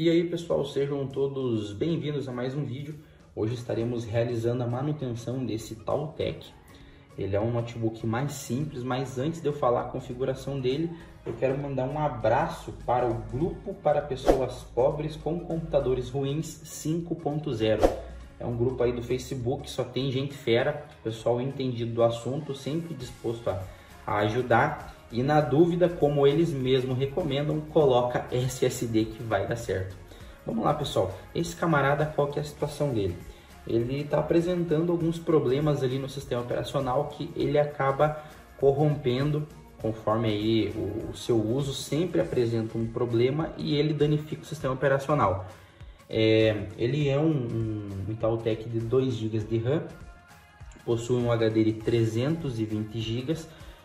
E aí pessoal, sejam todos bem-vindos a mais um vídeo. Hoje estaremos realizando a manutenção desse Taltech. Ele é um notebook mais simples, mas antes de eu falar a configuração dele, eu quero mandar um abraço para o grupo para pessoas pobres com computadores ruins 5.0. É um grupo aí do Facebook, só tem gente fera, pessoal entendido do assunto, sempre disposto a ajudar. E na dúvida, como eles mesmos recomendam, coloca SSD que vai dar certo. Vamos lá pessoal, esse camarada, qual que é a situação dele? Ele está apresentando alguns problemas ali no sistema operacional que ele acaba corrompendo conforme aí o seu uso, sempre apresenta um problema e ele danifica o sistema operacional. Ele é um Taltech de 2 GB de RAM, possui um HD de 320 GB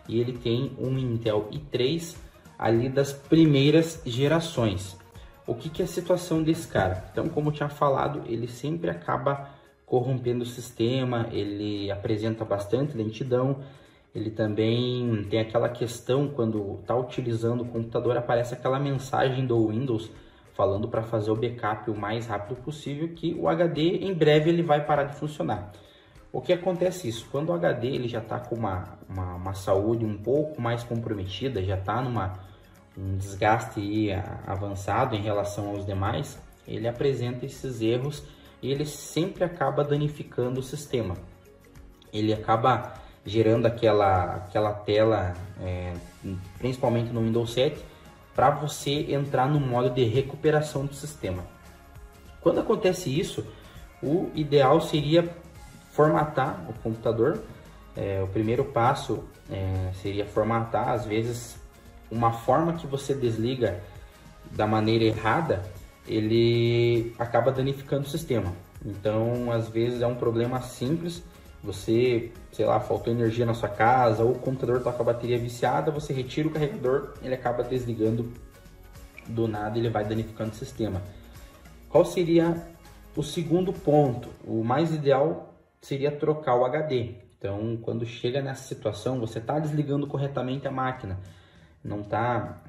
e ele tem um Intel i3 ali das primeiras gerações. O que é a situação desse cara? Então, como eu tinha falado, ele sempre acaba corrompendo o sistema, ele apresenta bastante lentidão, ele também tem aquela questão, quando está utilizando o computador, aparece aquela mensagem do Windows falando para fazer o backup o mais rápido possível, que o HD em breve ele vai parar de funcionar. O que acontece isso? Quando o HD ele já está com uma saúde um pouco mais comprometida, já está um desgaste aí avançado em relação aos demais, ele apresenta esses erros e ele sempre acaba danificando o sistema. Ele acaba gerando aquela tela, principalmente no Windows 7, para você entrar no modo de recuperação do sistema. Quando acontece isso, o ideal seria formatar o computador. O primeiro passo seria formatar. Às vezes, uma forma que você desliga da maneira errada, ele acaba danificando o sistema. Então, às vezes é um problema simples. Você, sei lá, faltou energia na sua casa, ou o computador está com a bateria viciada, você retira o carregador, ele acaba desligando do nada, ele vai danificando o sistema. Qual seria o segundo ponto? O mais ideal seria trocar o HD. Então, quando chega nessa situação, você está desligando corretamente a máquina, não está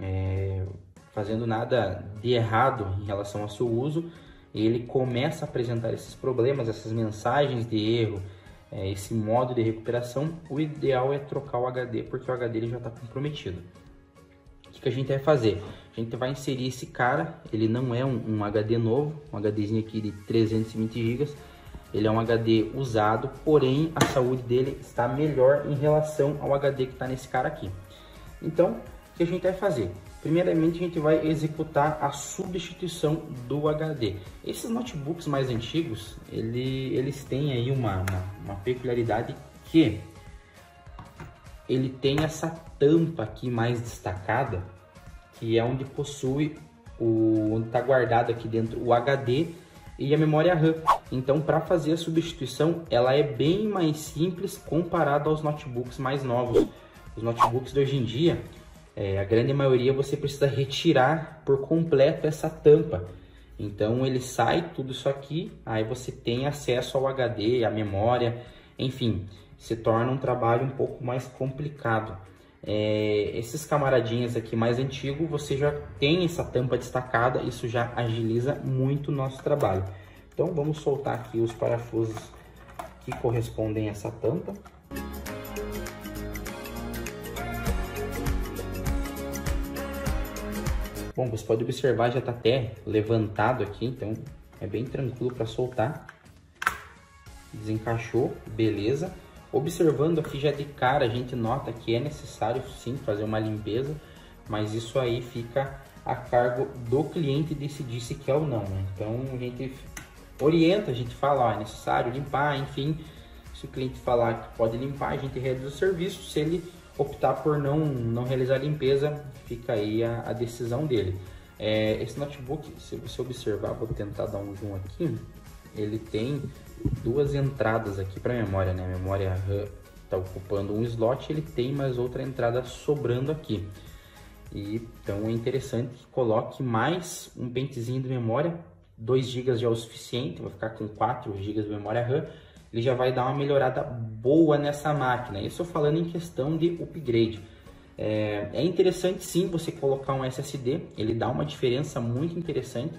fazendo nada de errado em relação ao seu uso, e ele começa a apresentar esses problemas, essas mensagens de erro, esse modo de recuperação, o ideal é trocar o HD, porque o HD ele já está comprometido. O que a gente vai fazer? A gente vai inserir esse cara, ele não é um HD novo, um HDzinho aqui de 320 GB, ele é um HD usado, porém a saúde dele está melhor em relação ao HD que está nesse cara aqui. Então, o que a gente vai fazer? Primeiramente, a gente vai executar a substituição do HD. Esses notebooks mais antigos, eles têm aí uma peculiaridade que ele tem essa tampa aqui mais destacada, que é onde possui onde está guardado aqui dentro o HD e a memória RAM. Então, para fazer a substituição, ela é bem mais simples comparado aos notebooks mais novos. Os notebooks de hoje em dia, a grande maioria você precisa retirar por completo essa tampa. Então ele sai tudo isso aqui, aí você tem acesso ao HD, à memória, enfim, se torna um trabalho um pouco mais complicado. Esses camaradinhas aqui mais antigos, você já tem essa tampa destacada, isso já agiliza muito o nosso trabalho. Então vamos soltar aqui os parafusos que correspondem a essa tampa. Bom, você pode observar, já está até levantado aqui, então é bem tranquilo para soltar. Desencaixou, beleza. Observando aqui já de cara, a gente nota que é necessário sim fazer uma limpeza, mas isso aí fica a cargo do cliente decidir se quer ou não, né? Então a gente orienta, a gente fala, ó, é necessário limpar, enfim. Se o cliente falar que pode limpar, a gente realiza o serviço. Se ele optar por não realizar a limpeza, fica aí a decisão dele. Esse notebook, se você observar, vou tentar dar um zoom aqui, ele tem 2 entradas aqui para memória, né? A memória RAM está ocupando um slot, ele tem mais outra entrada sobrando aqui. Então é interessante que coloque mais um pentezinho de memória, 2 GB já é o suficiente, vai ficar com 4 GB de memória RAM. Ele já vai dar uma melhorada boa nessa máquina. Isso falando em questão de upgrade. É interessante sim você colocar um SSD, ele dá uma diferença muito interessante.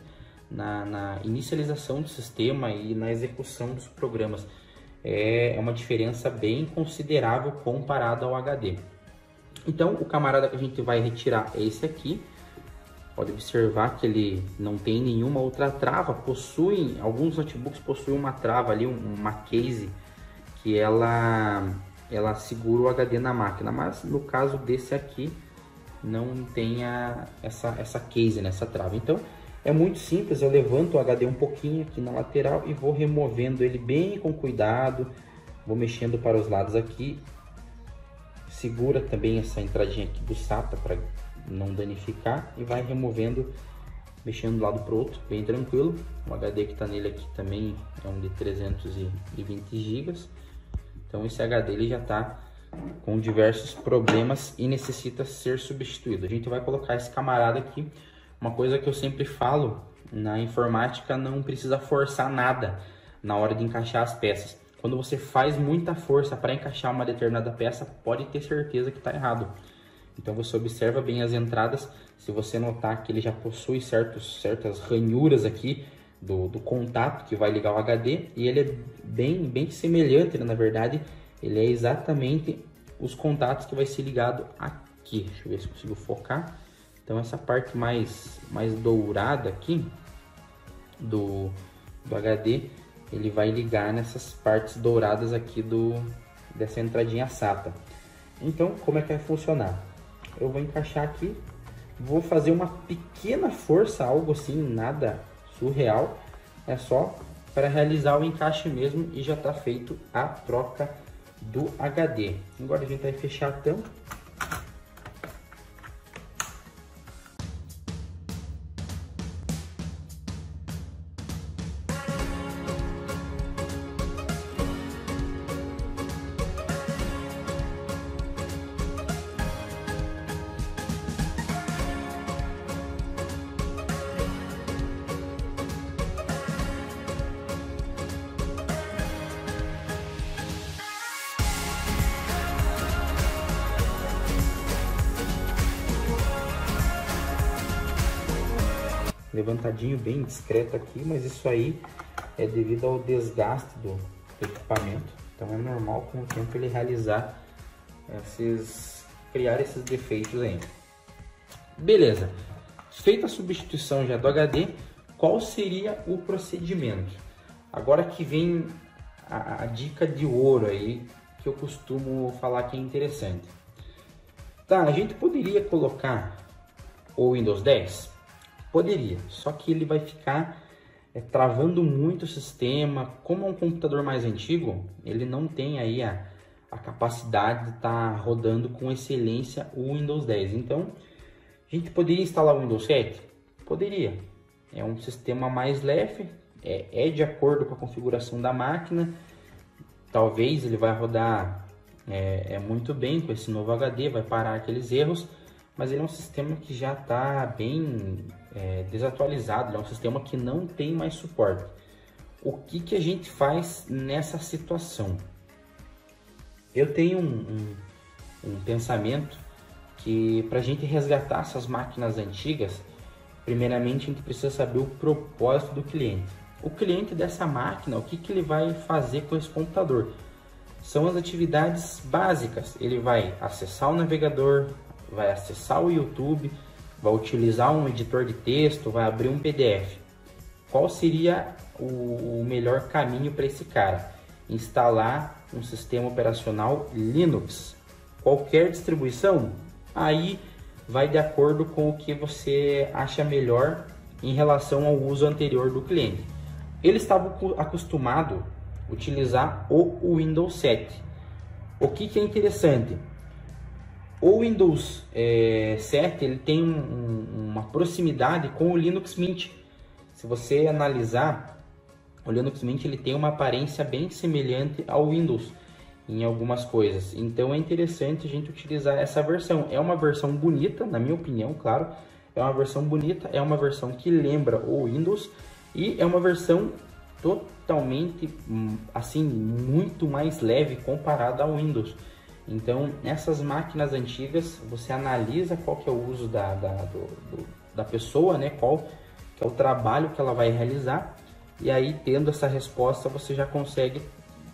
na inicialização do sistema e na execução dos programas. É uma diferença bem considerável comparado ao HD. Então, o camarada que a gente vai retirar é esse aqui. Pode observar que ele não tem nenhuma outra trava. Alguns notebooks possuem uma trava ali, uma case, que ela segura o HD na máquina. Mas no caso desse aqui, não tem essa case, essa trava. Então, é muito simples. Eu levanto o HD um pouquinho aqui na lateral e vou removendo ele bem com cuidado. Vou mexendo para os lados aqui. Segura também essa entradinha aqui do SATA para não danificar e vai removendo, mexendo de um lado para o outro, bem tranquilo. O HD que está nele aqui também é um de 320 GB. Então esse HD ele já está com diversos problemas e necessita ser substituído. A gente vai colocar esse camarada aqui. Uma coisa que eu sempre falo, na informática não precisa forçar nada na hora de encaixar as peças. Quando você faz muita força para encaixar uma determinada peça, pode ter certeza que está errado. Então você observa bem as entradas. Se você notar que ele já possui certas ranhuras aqui do contato que vai ligar o HD, e ele é bem semelhante, né? Na verdade, ele é exatamente os contatos que vai ser ligado aqui. Deixa eu ver se consigo focar. Então essa parte mais dourada aqui do HD, ele vai ligar nessas partes douradas aqui dessa entradinha SATA. Então, como é que vai funcionar? Eu vou encaixar aqui, vou fazer uma pequena força, algo assim, nada surreal. É só para realizar o encaixe mesmo e já está feito a troca do HD. Agora a gente vai fechar a tampa. Levantadinho bem discreto aqui, mas isso aí é devido ao desgaste do equipamento. Então é normal com o tempo ele realizar criar esses defeitos aí. Beleza, feita a substituição já do HD, qual seria o procedimento? Agora que vem a dica de ouro aí, que eu costumo falar que é interessante. Tá, a gente poderia colocar o Windows 10? Poderia, só que ele vai ficar travando muito o sistema. Como é um computador mais antigo, ele não tem aí a capacidade de estar rodando com excelência o Windows 10. Então, a gente poderia instalar o Windows 7? Poderia. É um sistema mais leve, é de acordo com a configuração da máquina. Talvez ele vai rodar muito bem com esse novo HD, vai parar aqueles erros. Mas ele é um sistema que já está bem desatualizado, é um sistema que não tem mais suporte. O que a gente faz nessa situação? Eu tenho um pensamento que para a gente resgatar essas máquinas antigas, primeiramente a gente precisa saber o propósito do cliente. O cliente dessa máquina, o que ele vai fazer com esse computador? São as atividades básicas. Ele vai acessar o navegador, vai acessar o YouTube, vai utilizar um editor de texto, vai abrir um PDF. Qual seria o melhor caminho para esse cara? Instalar um sistema operacional Linux. Qualquer distribuição, aí vai de acordo com o que você acha melhor em relação ao uso anterior do cliente. Ele estava acostumado a utilizar o Windows 7. O que é interessante? O Windows 7 ele tem uma proximidade com o Linux Mint. Se você analisar, o Linux Mint ele tem uma aparência bem semelhante ao Windows em algumas coisas. Então é interessante a gente utilizar essa versão. É uma versão bonita, na minha opinião, claro. É uma versão bonita, é uma versão que lembra o Windows e é uma versão totalmente, assim, muito mais leve comparada ao Windows. Então, nessas máquinas antigas, você analisa qual que é o uso da pessoa, né? Qual que é o trabalho que ela vai realizar, e aí tendo essa resposta você já consegue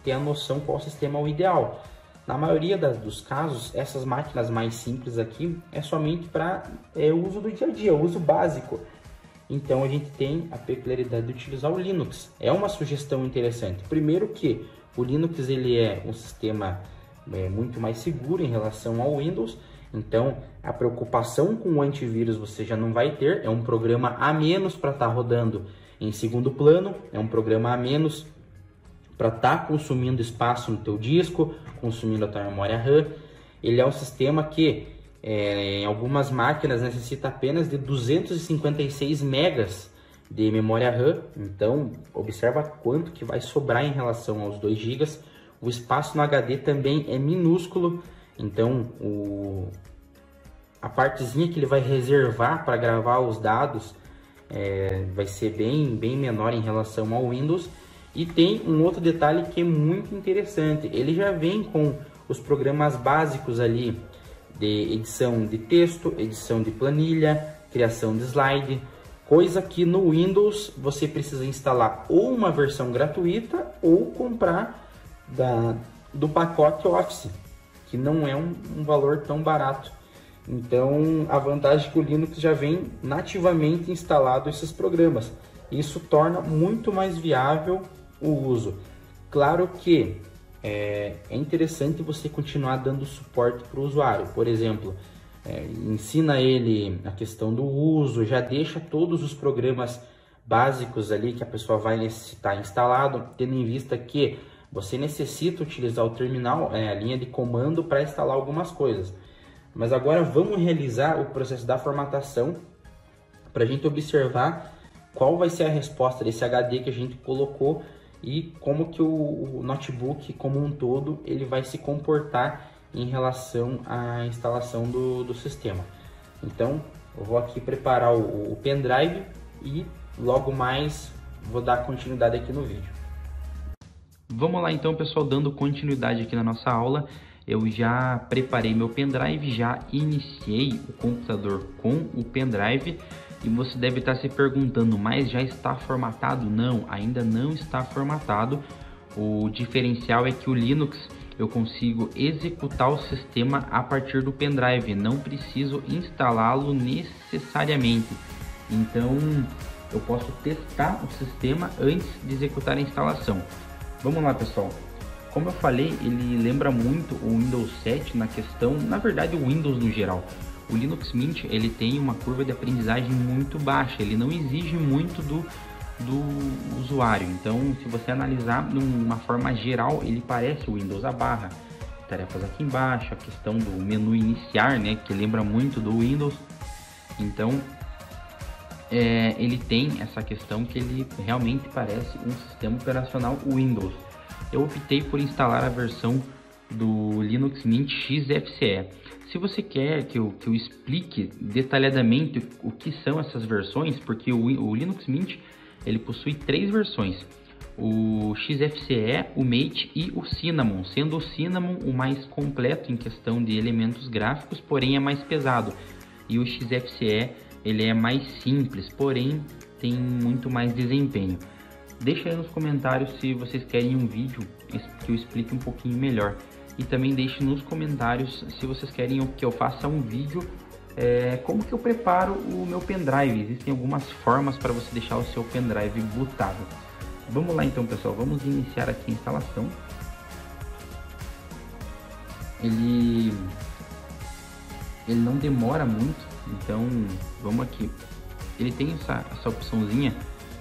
ter a noção qual sistema é o ideal. Na maioria dos casos, essas máquinas mais simples aqui é somente para uso do dia a dia, uso básico. Então a gente tem a peculiaridade de utilizar o Linux. É uma sugestão interessante. Primeiro que o Linux ele é um sistema muito mais seguro em relação ao Windows. Então a preocupação com o antivírus você já não vai ter. É um programa a menos para estar rodando em segundo plano. É um programa a menos para estar consumindo espaço no teu disco, consumindo a tua memória RAM. Ele é um sistema que em algumas máquinas necessita apenas de 256 megas de memória RAM. Então observa quanto que vai sobrar em relação aos 2 GB. O espaço no HD também é minúsculo, então a partezinha que ele vai reservar para gravar os dados vai ser bem menor em relação ao Windows. E tem um outro detalhe que é muito interessante, ele já vem com os programas básicos ali de edição de texto, edição de planilha, criação de slide, coisa que no Windows você precisa instalar ou uma versão gratuita ou comprar do pacote Office, que não é um valor tão barato. Então a vantagem é que o Linux já vem nativamente instalado esses programas. Isso torna muito mais viável o uso. Claro que é interessante você continuar dando suporte para o usuário. Por exemplo, ensina ele a questão do uso, já deixa todos os programas básicos ali que a pessoa vai necessitar instalado, tendo em vista que você necessita utilizar o terminal, a linha de comando para instalar algumas coisas. Mas agora vamos realizar o processo da formatação para a gente observar qual vai ser a resposta desse HD que a gente colocou e como que o notebook como um todo ele vai se comportar em relação à instalação do sistema. Então eu vou aqui preparar o pendrive e logo mais vou dar continuidade aqui no vídeo. Vamos lá então, pessoal, dando continuidade aqui na nossa aula. Eu já preparei meu pendrive, já iniciei o computador com o pendrive. E você deve estar se perguntando, mas já está formatado? Não, ainda não está formatado. O diferencial é que o Linux eu consigo executar o sistema a partir do pendrive, não preciso instalá-lo necessariamente. Então eu posso testar o sistema antes de executar a instalação. Vamos lá, pessoal. Como eu falei, ele lembra muito o Windows 7 na questão, na verdade o Windows no geral. O Linux Mint ele tem uma curva de aprendizagem muito baixa, ele não exige muito do usuário. Então, se você analisar de uma forma geral, ele parece o Windows. A barra, tarefas aqui embaixo, a questão do menu iniciar, né, que lembra muito do Windows. Então, ele tem essa questão que ele realmente parece um sistema operacional Windows. Eu optei por instalar a versão do Linux Mint XFCE. Se você quer que eu explique detalhadamente o que são essas versões, porque o Linux Mint ele possui 3 versões, o XFCE, o Mate e o Cinnamon, sendo o Cinnamon o mais completo em questão de elementos gráficos, porém é mais pesado, e o XFCE ele é mais simples, porém tem muito mais desempenho. Deixa aí nos comentários se vocês querem um vídeo que eu explique um pouquinho melhor. E também deixe nos comentários se vocês querem que eu faça um vídeo como que eu preparo o meu pendrive. Existem algumas formas para você deixar o seu pendrive bootado. Vamos lá então, pessoal, vamos iniciar aqui a instalação. Ele não demora muito, então vamos aqui. Ele tem essa opçãozinha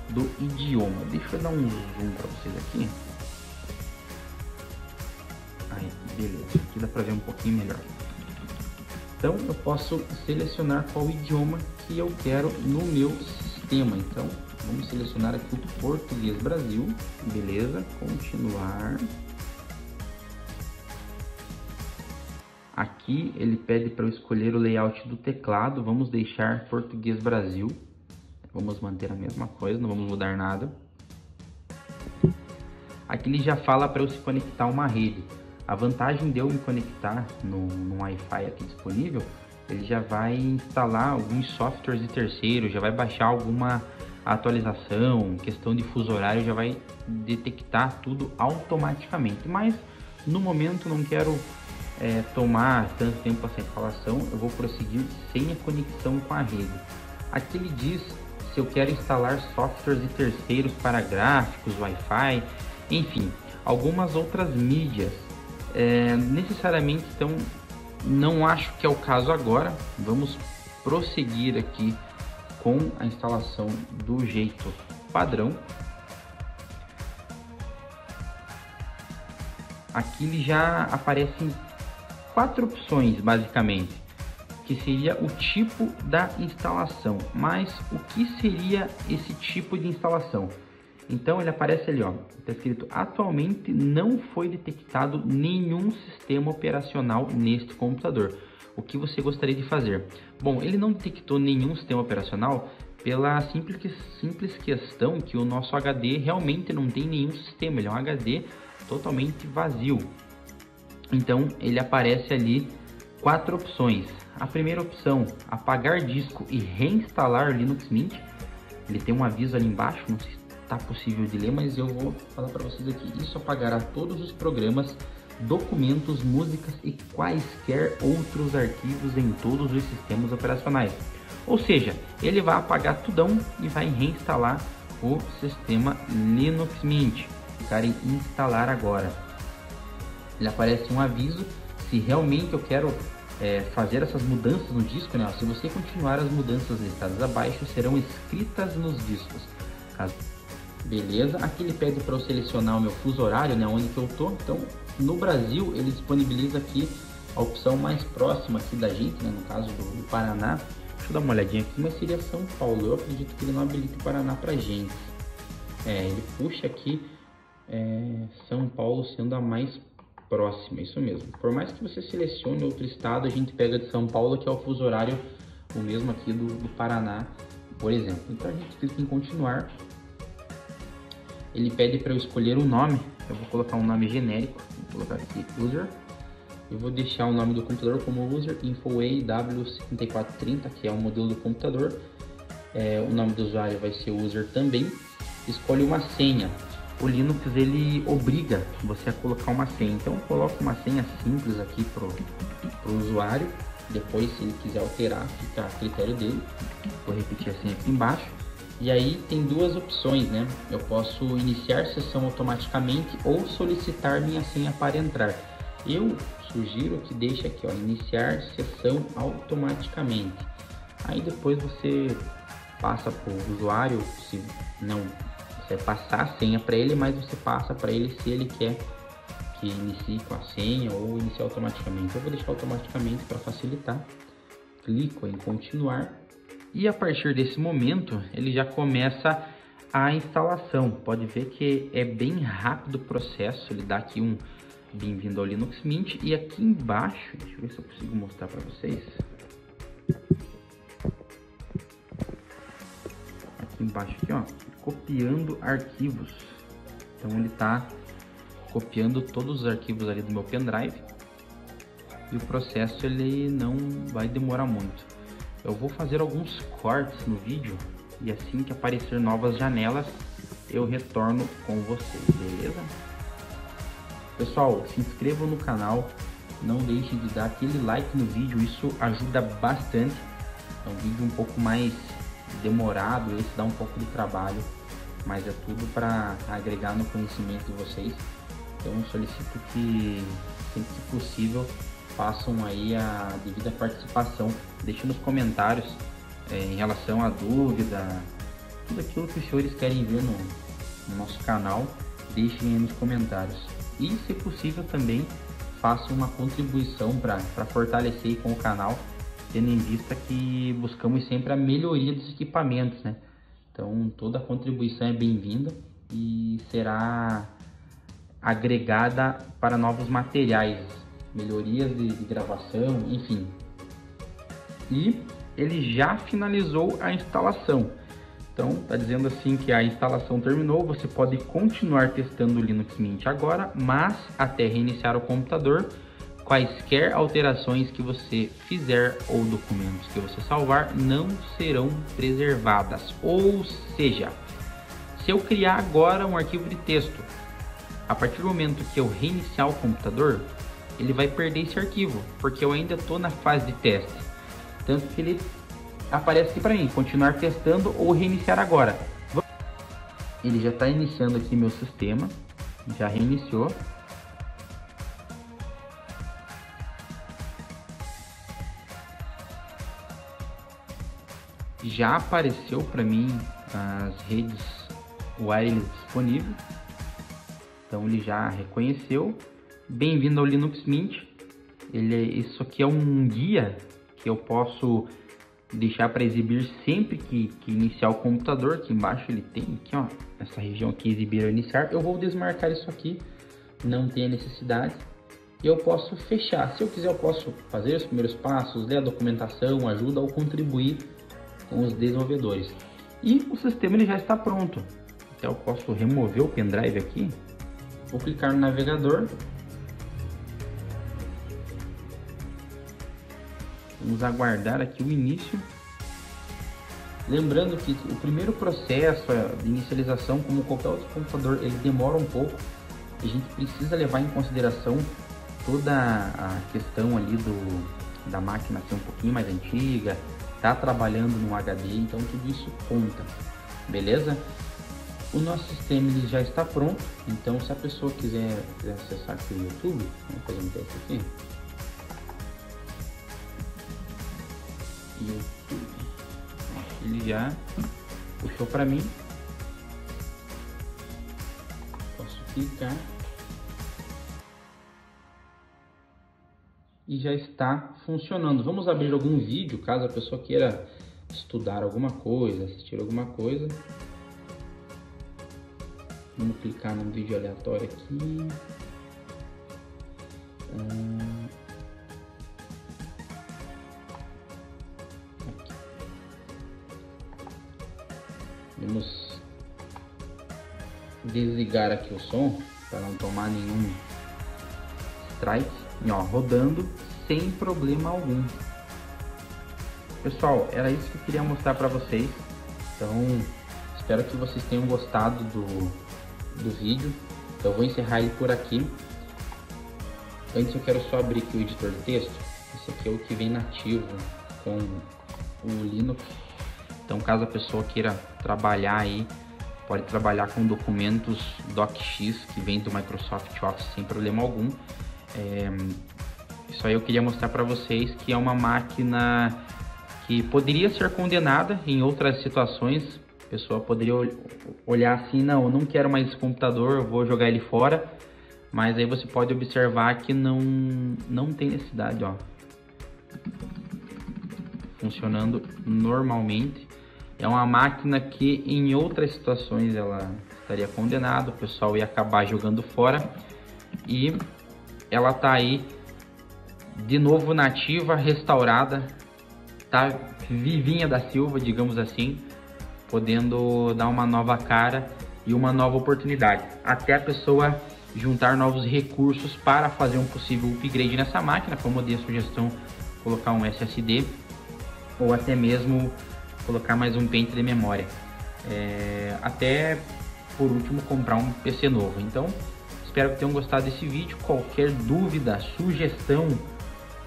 do idioma. Deixa eu dar um zoom para vocês aqui. Aí, beleza, aqui dá para ver um pouquinho melhor. Então eu posso selecionar qual idioma que eu quero no meu sistema. Então vamos selecionar aqui o português Brasil, beleza, continuar. Aqui ele pede para eu escolher o layout do teclado, vamos deixar português Brasil. Vamos manter a mesma coisa, não vamos mudar nada. Aqui ele já fala para eu se conectar a uma rede. A vantagem de eu me conectar no Wi-Fi aqui disponível, ele já vai instalar alguns softwares de terceiro, já vai baixar a atualização, questão de fuso horário, já vai detectar tudo automaticamente. Mas no momento não quero tomar tanto tempo essa instalação, eu vou prosseguir sem a conexão com a rede. Aqui ele diz se eu quero instalar softwares de terceiros para gráficos, Wi-Fi, enfim, algumas outras mídias. Necessariamente, então, não acho que é o caso agora. Vamos prosseguir aqui com a instalação do jeito padrão. Aqui ele já aparecem 4 opções basicamente, que seria o tipo da instalação. Mas o que seria esse tipo de instalação? Então ele aparece ali, ó, está escrito: atualmente não foi detectado nenhum sistema operacional neste computador. O que você gostaria de fazer? Bom, ele não detectou nenhum sistema operacional pela simples questão que o nosso HD realmente não tem nenhum sistema, ele é um HD totalmente vazio. Então ele aparece ali 4 opções. A primeira opção, apagar disco e reinstalar Linux Mint. Ele tem um aviso ali embaixo, não sei se está possível de ler, mas eu vou falar para vocês aqui. Isso apagará todos os programas, documentos, músicas e quaisquer outros arquivos em todos os sistemas operacionais. Ou seja, ele vai apagar tudão e vai reinstalar o sistema Linux Mint. Clicar em instalar agora. Ele aparece um aviso se realmente eu quero fazer essas mudanças no disco, né? Se você continuar, as mudanças listadas abaixo serão escritas nos discos. Beleza, aqui ele pede para eu selecionar o meu fuso horário, né, onde que eu tô. Então, no Brasil, ele disponibiliza aqui a opção mais próxima aqui da gente, né, no caso do Paraná. Deixa eu dar uma olhadinha aqui, mas seria São Paulo. Eu acredito que ele não habilita o Paraná pra gente. Ele puxa aqui São Paulo sendo a mais próxima, isso mesmo. Por mais que você selecione outro estado, a gente pega de São Paulo, que é o fuso horário o mesmo aqui do Paraná, por exemplo. Então a gente clica em continuar. Ele pede para eu escolher um nome. Eu vou colocar um nome genérico, vou colocar aqui user. Eu vou deixar o nome do computador como user InfoWay W7430, que é o modelo do computador. O nome do usuário vai ser user também. Escolhe uma senha. O Linux ele obriga você a colocar uma senha, então coloca uma senha simples aqui pro usuário. Depois, se ele quiser alterar, fica a critério dele. Vou repetir a senha aqui embaixo. E aí tem 2 opções, né? Eu posso iniciar sessão automaticamente ou solicitar minha senha para entrar. Eu sugiro que deixe aqui, ó, iniciar sessão automaticamente. Aí depois você passa para o usuário, se não você passar a senha para ele, mas você passa para ele se ele quer que inicie com a senha ou iniciar automaticamente. Eu vou deixar automaticamente para facilitar. Clico em continuar e a partir desse momento ele já começa a instalação. Pode ver que é bem rápido o processo. Ele dá aqui um bem-vindo ao Linux Mint e aqui embaixo, deixa eu ver se eu consigo mostrar para vocês. Aqui embaixo aqui, ó, copiando arquivos. Então ele está copiando todos os arquivos ali do meu pendrive e o processo ele não vai demorar muito. Eu vou fazer alguns cortes no vídeo e assim que aparecer novas janelas eu retorno com vocês, beleza? Pessoal, se inscrevam no canal, não deixe de dar aquele like no vídeo, isso ajuda bastante. É um vídeo um pouco mais demorado, esse dá um pouco de trabalho, mas é tudo para agregar no conhecimento de vocês. Então solicito que sempre que possível façam aí a devida participação, deixem nos comentários em relação à dúvida, tudo aquilo que os senhores querem ver no nosso canal, deixem aí nos comentários. E se possível também façam uma contribuição para fortalecer com o canal, tendo em vista que buscamos sempre a melhoria dos equipamentos, né? Então toda contribuição é bem-vinda e será agregada para novos materiais, melhorias de gravação, enfim. E ele já finalizou a instalação. Então está dizendo assim que a instalação terminou. Você pode continuar testando o Linux Mint agora, mas até reiniciar o computador, quaisquer alterações que você fizer ou documentos que você salvar não serão preservadas. Ou seja, se eu criar agora um arquivo de texto, a partir do momento que eu reiniciar o computador, ele vai perder esse arquivo, porque eu ainda estou na fase de teste. Tanto que ele aparece aqui para mim, continuar testando ou reiniciar agora. Ele já está iniciando aqui meu sistema, já reiniciou. Já apareceu para mim as redes wireless disponíveis, então ele já reconheceu. Bem-vindo ao Linux Mint. Isso aqui é um guia que eu posso deixar para exibir sempre que iniciar o computador. Aqui embaixo ele tem aqui, ó, essa região aqui, exibir ou iniciar. Eu vou desmarcar isso aqui, não tem a necessidade. E eu posso fechar. Se eu quiser, eu posso fazer os primeiros passos, ler a documentação, ajuda ou contribuir com os desenvolvedores. E o sistema ele já está pronto. Então eu posso remover o pendrive aqui. Vou clicar no navegador. Vamos aguardar aqui o início. Lembrando que o primeiro processo de inicialização, como qualquer outro computador, ele demora um pouco. A gente precisa levar em consideração toda a questão ali da máquina ser um pouquinho mais antiga, tá trabalhando no HD, então tudo isso conta, beleza? O nosso sistema ele já está pronto, então se a pessoa quiser acessar aqui o YouTube, vamos fazer um teste aqui. YouTube, ele já puxou para mim, posso clicar e já está funcionando. Vamos abrir algum vídeo, caso a pessoa queira estudar alguma coisa, assistir alguma coisa. Vamos clicar num vídeo aleatório aqui. Aqui. Vamos desligar aqui o som para não tomar nenhum strike. E ó, rodando sem problema algum. Pessoal, era isso que eu queria mostrar para vocês. Então, espero que vocês tenham gostado do vídeo. Então, eu vou encerrar ele por aqui. Antes, eu quero só abrir aqui o editor de texto. Esse aqui é o que vem nativo com o Linux. Então, caso a pessoa queira trabalhar aí, pode trabalhar com documentos DocX que vem do Microsoft Office sem problema algum. Isso aí eu queria mostrar para vocês que é uma máquina que poderia ser condenada em outras situações. A pessoa poderia olhar assim, não, eu não quero mais esse computador, eu vou jogar ele fora. Mas aí você pode observar que não tem necessidade, ó. Funcionando normalmente. É uma máquina que em outras situações ela estaria condenada, o pessoal ia acabar jogando fora. E ela tá aí de novo nativa, restaurada, tá vivinha da Silva, digamos assim, podendo dar uma nova cara e uma nova oportunidade, até a pessoa juntar novos recursos para fazer um possível upgrade nessa máquina, como eu dei a sugestão, colocar um SSD ou até mesmo colocar mais um pente de memória, até por último comprar um PC novo. Então espero que tenham gostado desse vídeo. Qualquer dúvida, sugestão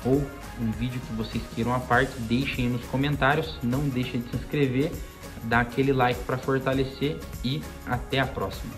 ou um vídeo que vocês queiram à parte, deixem aí nos comentários. Não deixem de se inscrever, dar aquele like para fortalecer e até a próxima.